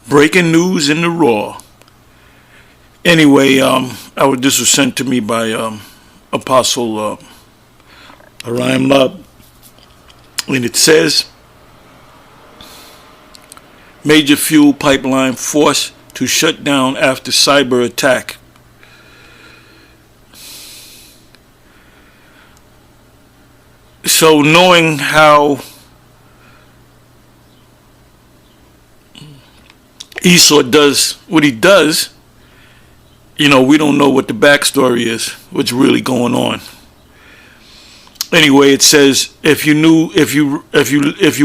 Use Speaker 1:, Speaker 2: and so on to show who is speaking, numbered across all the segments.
Speaker 1: Breaking news in the Raw. Anyway, this was sent to me by Apostle Ariam Lab, and it says, major fuel pipeline forced to shut down after cyber attack. So knowing how Esau does what he does, we don't know what the backstory is, what's really going on. Anyway, it says if you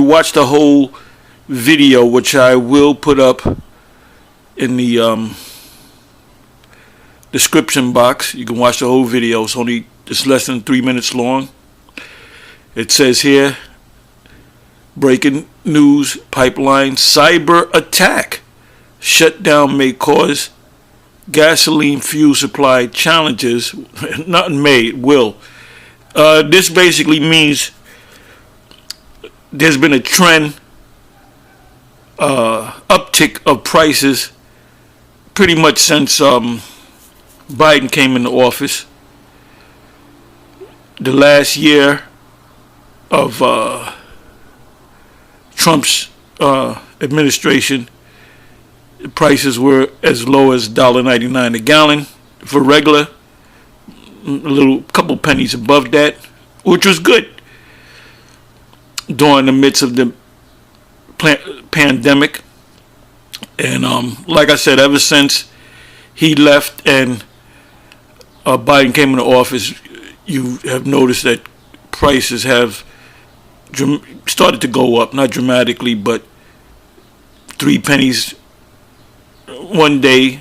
Speaker 1: watch the whole video, which I will put up in the description box, you can watch the whole video. It's less than 3 minutes long. It says here, breaking news, pipeline cyber attack. Shutdown may cause gasoline fuel supply challenges. Nothing may, it will. This basically means there's been a trend, uptick of prices pretty much since Biden came into office. The last year of Trump's administration, prices were as low as $1.99 a gallon for regular, couple pennies above that, which was good during the midst of the pandemic. And like I said, ever since he left and Biden came into office, you have noticed that prices have started to go up, not dramatically, but 3 pennies. One day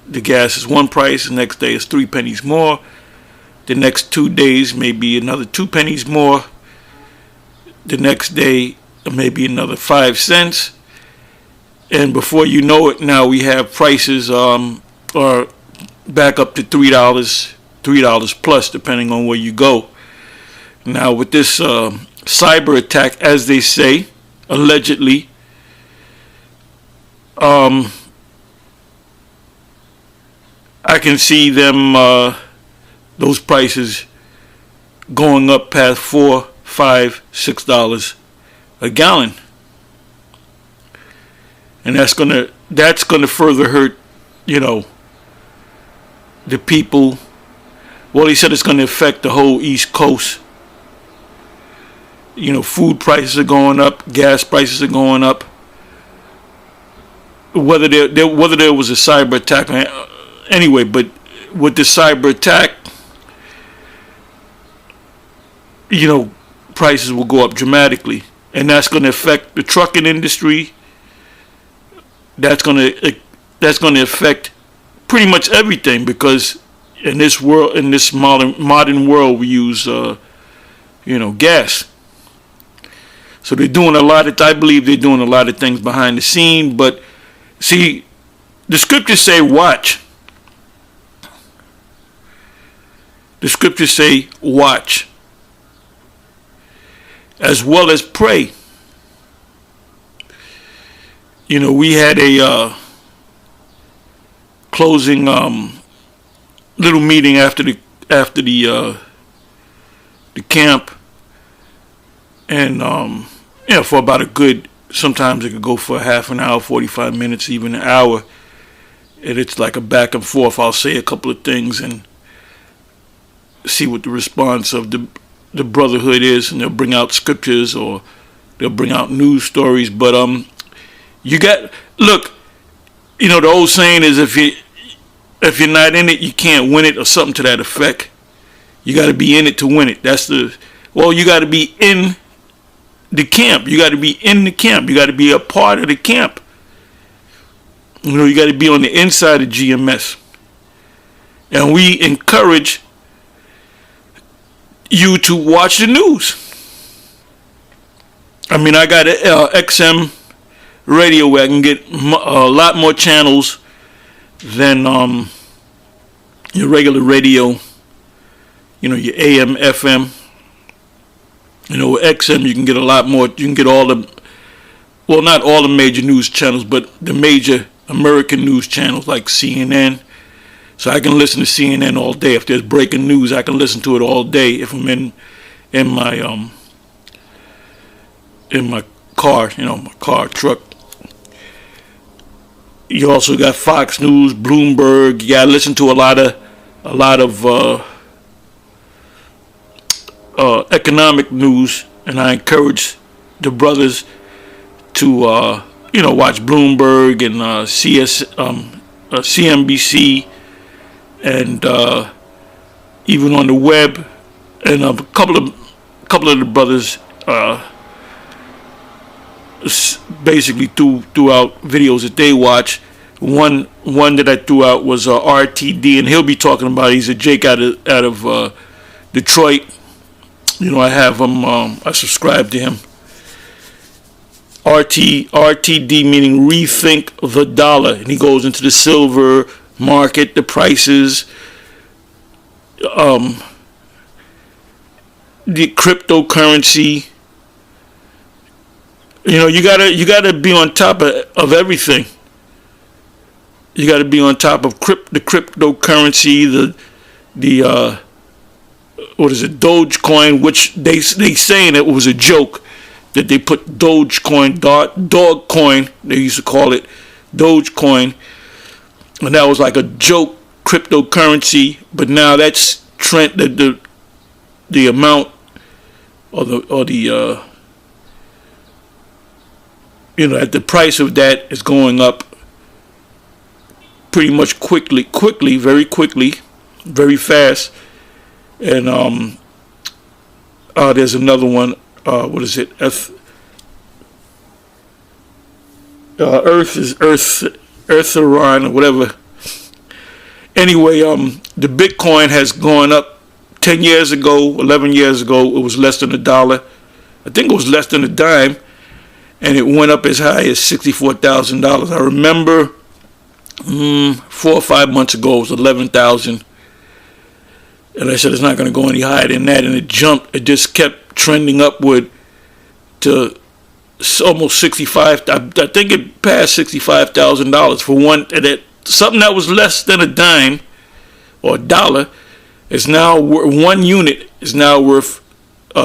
Speaker 1: the gas is one price, the next day is 3 pennies more, the next 2 days maybe another 2 pennies more, the next day maybe another 5 cents, and before you know it, now we have prices are back up to $3 plus, depending on where you go. Now with this cyber attack, as they say, allegedly, I can see them, those prices going up past $4, $5, $6 a gallon, and that's gonna further hurt, the people. Well, he said it's gonna affect the whole East Coast. Food prices are going up, gas prices are going up. Whether there was a cyber attack. Anyway, but with the cyber attack, prices will go up dramatically, and that's going to affect the trucking industry. That's going to affect pretty much everything, because in this modern world, we use gas. So they're doing I believe they're doing a lot of things behind the scene. But see, the scriptures say watch. The scriptures say watch, as well as pray. We had a closing little meeting after the camp, and for about a good, sometimes it could go for half an hour, 45 minutes, even an hour, and it's like a back and forth. I'll say a couple of things and see what the response of the brotherhood is, and they'll bring out scriptures or they'll bring out news stories. But the old saying is, if you're not in it, you can't win it, or something to that effect. You got to be in it to win it. You got to be in the camp. You got to be in the camp. You got to be a part of the camp. You got to be on the inside of GMS. And we encourage you to watch the news. I got an XM radio where I can get a lot more channels than your regular radio. Your AM, FM. XM, you can get a lot more. You can get all the well, not all the major news channels, but the major American news channels like CNN. So I can listen to CNN all day. If there's breaking news, I can listen to it all day if I'm in my car, my car, truck. You also got Fox News, Bloomberg. You gotta listen to a lot of economic news, and I encourage the brothers to watch Bloomberg and CNBC, and even on the web, and a couple of the brothers basically threw out videos that they watch. One that I threw out was RTD, and he'll be talking about. He's a Jake out of Detroit. I have him. I subscribe to him. RTD meaning rethink the dollar, and he goes into the silver market, the prices, the cryptocurrency. You gotta be on top of everything. You gotta be on top of the cryptocurrency, the what is it, Dogecoin, which they saying it was a joke that they put Dogecoin, Dogcoin, they used to call it Dogecoin, and that was like a joke cryptocurrency. But now that's trend, the amount or the at the price of that is going up pretty much quickly, very quickly, very fast. And there's another one. What is it? Earth-Iran or whatever. Anyway, the Bitcoin has gone up. 10 years ago, 11 years ago, it was less than $1. I think it was less than a dime. And it went up as high as $64,000. I remember 4 or 5 months ago it was 11,000, and I said it's not going to go any higher than that, and it jumped. It just kept trending upward to almost 65. I think it passed $65,000 for one. Something that was less than a dime or $1 is now one unit is now worth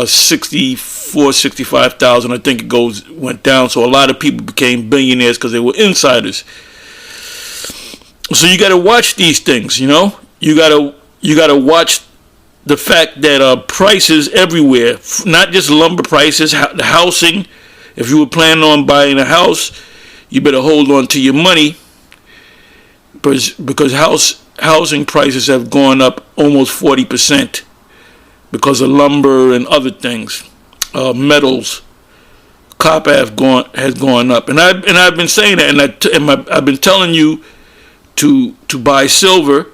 Speaker 1: 65,000. I think it went down. So a lot of people became billionaires because they were insiders. So you got to watch these things. You got to watch the fact that prices everywhere, not just lumber prices, the housing. If you were planning on buying a house, you better hold on to your money, because housing prices have gone up almost 40% because of lumber and other things. Metals, copper has gone up, and I've been saying that, and I've been telling you to buy silver,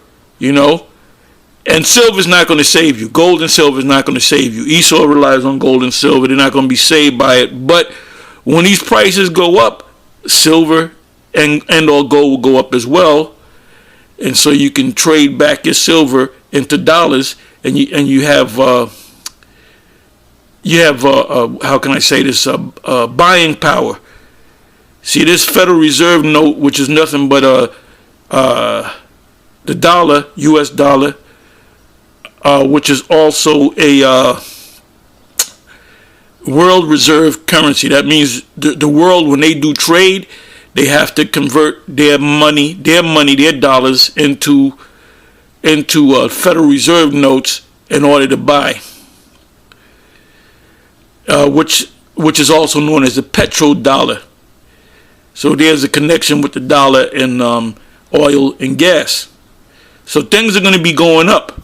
Speaker 1: and silver's not going to save you. Gold and silver is not going to save you. Esau relies on gold and silver. They're not going to be saved by it. But when these prices go up, silver and or gold will go up as well, and so you can trade back your silver into dollars, and you have how can I say this, buying power. See, this Federal Reserve note, which is nothing but the dollar, U.S. dollar, which is also a world reserve currency. That means the world, when they do trade, they have to convert their money, their dollars into Federal Reserve notes in order to buy, which is also known as the petrodollar. So there's a connection with the dollar and oil and gas. So things are going to be going up,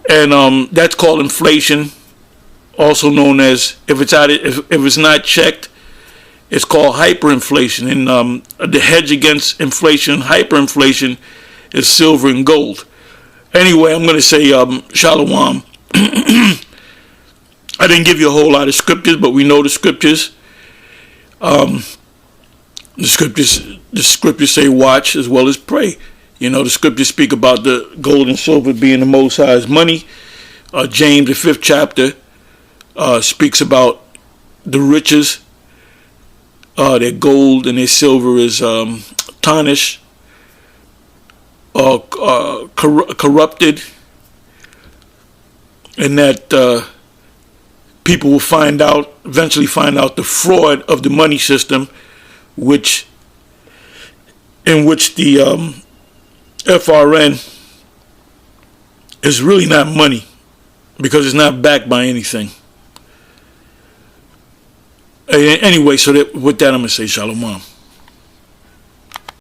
Speaker 1: and that's called inflation, also known as, if it's not checked, it's called hyperinflation. And the hedge against inflation, hyperinflation, is silver and gold. Anyway, I'm going to say shalom. I didn't give you a whole lot of scriptures, but we know the scriptures. The scriptures say watch as well as pray. The scriptures speak about the gold and silver being the Most High's money. James, the 5th chapter, speaks about the riches their gold and their silver is tarnished or corrupted, and that people will eventually find out the fraud of the money system, in which the FRN is really not money because it's not backed by anything. Anyway, so with that, I'm going to say shalom.